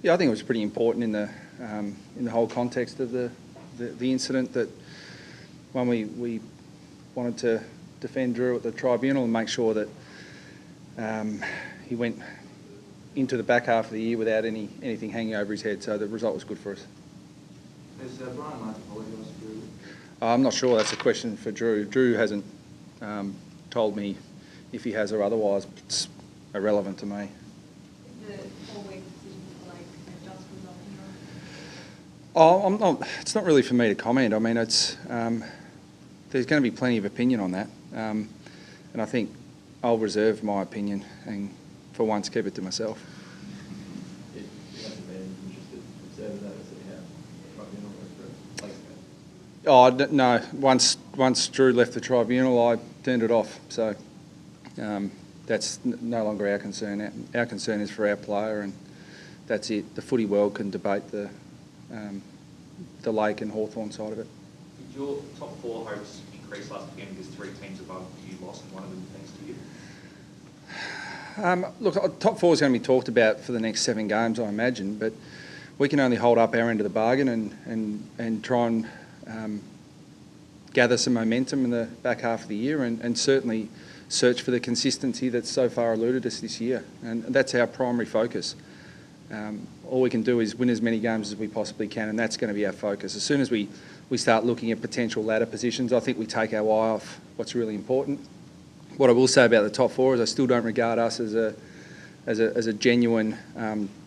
Yeah, I think it was pretty important in the whole context of the incident that when we wanted to defend Drew at the tribunal and make sure that he went into the back half of the year without anything hanging over his head. So the result was good for us. Has Brian Martin apologised to Drew? I'm not sure. That's a question for Drew. Drew hasn't told me if he has or otherwise. It's irrelevant to me. The 4-week decision to like adjust was up in your... Oh, I'm not. It's not really for me to comment. I mean, it's there's going to be plenty of opinion on that, and I think I'll reserve my opinion and for once keep it to myself. You haven't been interested in observing that, see how the tribunal goes through? No. Once Drew left the tribunal, I turned it off. So that's no longer our concern. Our concern is for our player, and that's it. The footy world can debate the Lake and Hawthorn side of it. Did your top 4 hopes increase last weekend because 3 teams above you lost and one of them thanks to you? Look, top 4 is going to be talked about for the next 7 games, I imagine, but we can only hold up our end of the bargain and try and gather some momentum in the back half of the year and certainly search for the consistency that's so far eluded us this year. And that's our primary focus. All we can do is win as many games as we possibly can, and that's going to be our focus. As soon as we start looking at potential ladder positions, I think we take our eye off what's really important. What I will say about the top 4 is I still don't regard us as a genuine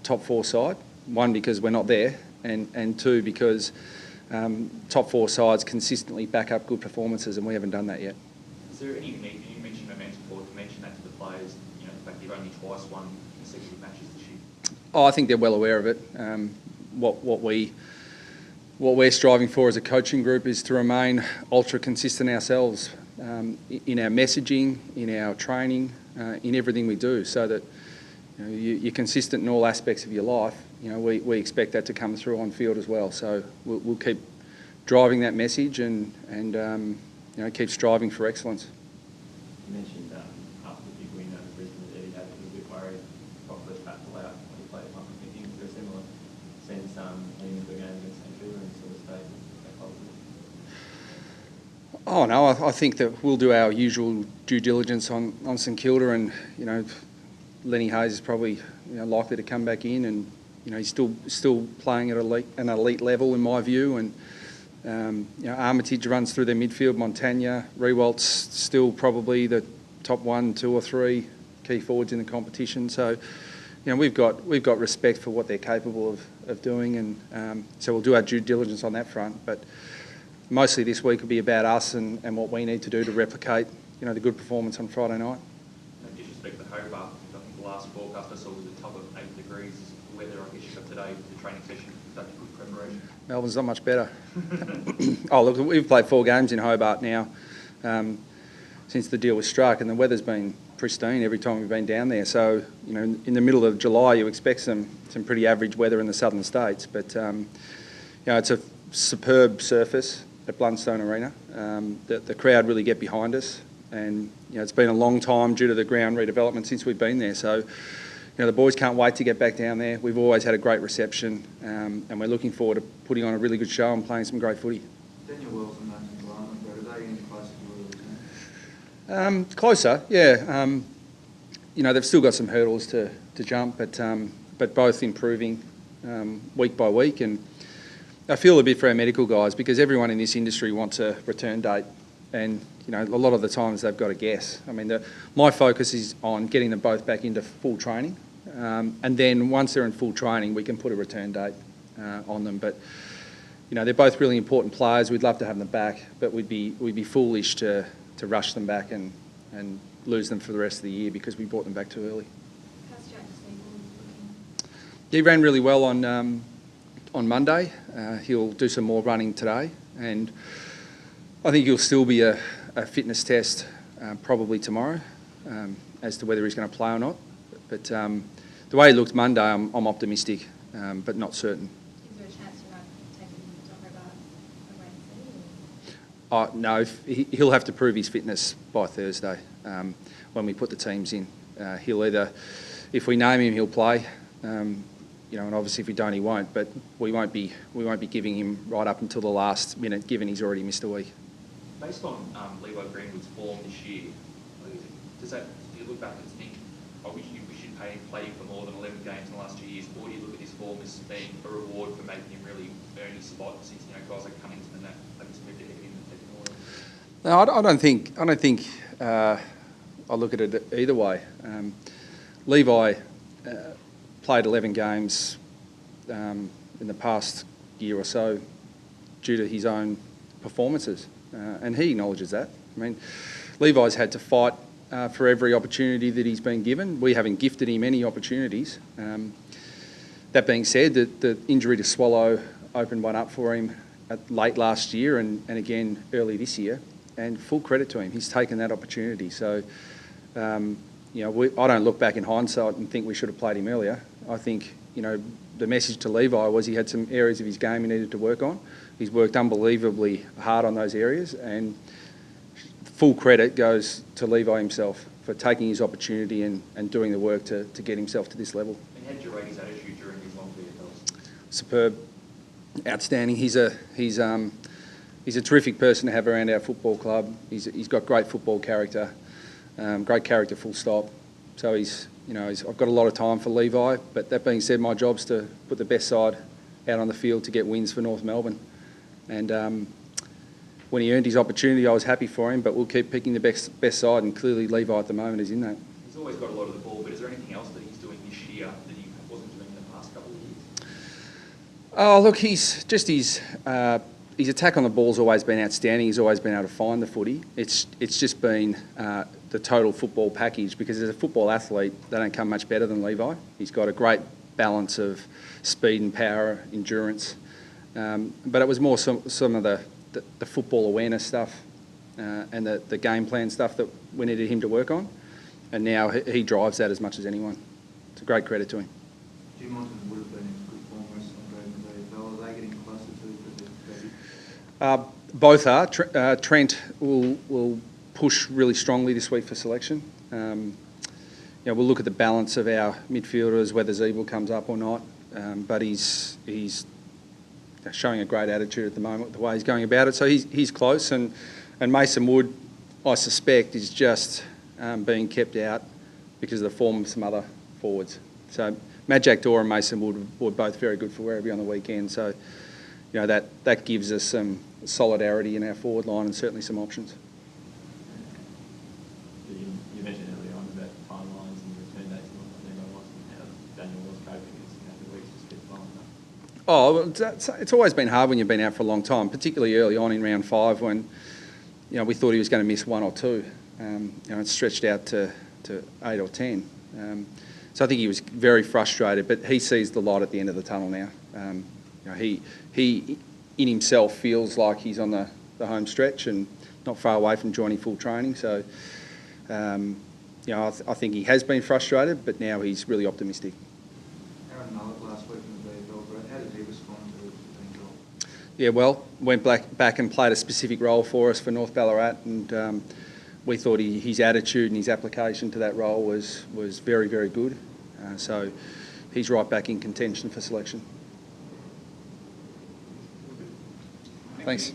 top 4 side. 1, because we're not there, and 2, because top 4 sides consistently back up good performances, and we haven't done that yet. Is there any need, you mentioned momentum forward, to mention that to the players, the fact you've only twice won consecutive matches this year? Oh, I think they're well aware of it. What we're striving for as a coaching group is to remain ultra consistent ourselves in our messaging, in our training, in everything we do, so that you're consistent in all aspects of your life. We expect that to come through on field as well. So we'll keep driving that message and keep striving for excellence. You mentioned after the big win over Brisbane that Eddie had a bit worried about the first battle out when he played at Pumpkin Thinking. Is there a similar sense heading into the game against St Kilda and sort of stay that positive? Oh no, I think that we'll do our usual due diligence on St Kilda, and Lenny Hayes is probably likely to come back in, and he's still playing at an elite level in my view, and Armitage runs through their midfield. Montagna, Rewalt's still probably the top 1, 2 or 3 key forwards in the competition. So we've got respect for what they're capable of doing, and so we'll do our due diligence on that front. But mostly this week will be about us and what we need to do to replicate the good performance on Friday night. No disrespect to Hobart, I think the last forecast I saw was a top of 8 degrees. Weather I guess you got today, the training session, that's good preparation. Melbourne's not much better. Oh look, we've played 4 games in Hobart now since the deal was struck, and the weather's been pristine every time we've been down there. So in the middle of July you expect some pretty average weather in the southern states, but it's a superb surface at Blundstone Arena. The crowd really get behind us, and it's been a long time due to the ground redevelopment since we've been there. So the boys can't wait to get back down there. We've always had a great reception, and we're looking forward to putting on a really good show and playing some great footy. Daniel Wells and Nathan Glarman, are they any closer to the return? Closer, yeah. They've still got some hurdles to jump, but both improving week by week. And I feel a bit for our medical guys, because everyone in this industry wants a return date, and a lot of the times they've got to guess. I mean, my focus is on getting them both back into full training, and then once they're in full training, we can put a return date on them. But they're both really important players. We'd love to have them back, but we'd be foolish to rush them back and lose them for the rest of the year because we brought them back too early. How's Jack Steele looking? He ran really well on Monday. He'll do some more running today, and I think he'll still be a fitness test probably tomorrow as to whether he's going to play or not. But the way he looked Monday, I'm optimistic, but not certain. Is there a chance you might take him to Hobart away? No, he'll have to prove his fitness by Thursday when we put the teams in. He'll either, if we name him, he'll play. and obviously if we don't, he won't. But we won't be giving him right up until the last minute, given he's already missed a week. Based on Levi Greenwood's form this year, do you look back and think, we should play him for more than 11 games in the last 2 years, or do you look at his form as being a reward for making him really earn his spot since guys like Cummings and that have just moved ahead of him in the second order? No, I don't think I look at it either way. Levi played 11 games in the past year or so due to his own performances, and he acknowledges that. I mean, Levi's had to fight for every opportunity that he's been given. We haven't gifted him any opportunities. That being said, the injury to Swallow opened one up for him late last year and again early this year, and full credit to him. He's taken that opportunity. So, I don't look back in hindsight and think we should have played him earlier. I think, the message to Levi was he had some areas of his game he needed to work on. He's worked unbelievably hard on those areas, and full credit goes to Levi himself for taking his opportunity and doing the work to get himself to this level. And how did you rate his attitude during his long VFLs? Superb, outstanding. He's a terrific person to have around our football club. He's got great football character, great character full stop. So I've got a lot of time for Levi, but that being said, my job's to put the best side out on the field to get wins for North Melbourne. And when he earned his opportunity, I was happy for him, but we'll keep picking the best side, and clearly Levi at the moment is in that. He's always got a lot of the ball, but is there anything else that he's doing this year that he wasn't doing in the past couple of years? Oh, look, his attack on the ball's always been outstanding. He's always been able to find the footy. It's just been the total football package, because as a football athlete, they don't come much better than Levi. He's got a great balance of speed and power, endurance. But it was more some of the football awareness stuff and the game plan stuff that we needed him to work on. And now he drives that as much as anyone. It's a great credit to him. Jim Monton would have been in good form recently in the VFL. Are they getting closer to the Both are. Trent will push really strongly this week for selection. We'll look at the balance of our midfielders, whether Zeeble comes up or not. But he's showing a great attitude at the moment, the way he's going about it. So he's close, and Mason Wood, I suspect, is just being kept out because of the form of some other forwards. So Majak Dor and Mason Wood were both very good for Werribee on the weekend. So that gives us some solidarity in our forward line and certainly some options. You mentioned earlier on about timelines and return dates and how Daniel was coping and the weeks just kept flying up. Oh, well, it's always been hard when you've been out for a long time, particularly early on in round 5 when we thought he was going to miss 1 or 2. It stretched out to 8 or 10. So I think he was very frustrated, but he sees the light at the end of the tunnel now. He in himself feels like he's on the home stretch and not far away from joining full training. So, I think he has been frustrated, but now he's really optimistic. Aaron Mullet last week in the VFL, Brett, how did he respond to being dropped? Yeah, well, went back and played a specific role for us for North Ballarat, and we thought his attitude and his application to that role was very, very good. So he's right back in contention for selection. Thanks.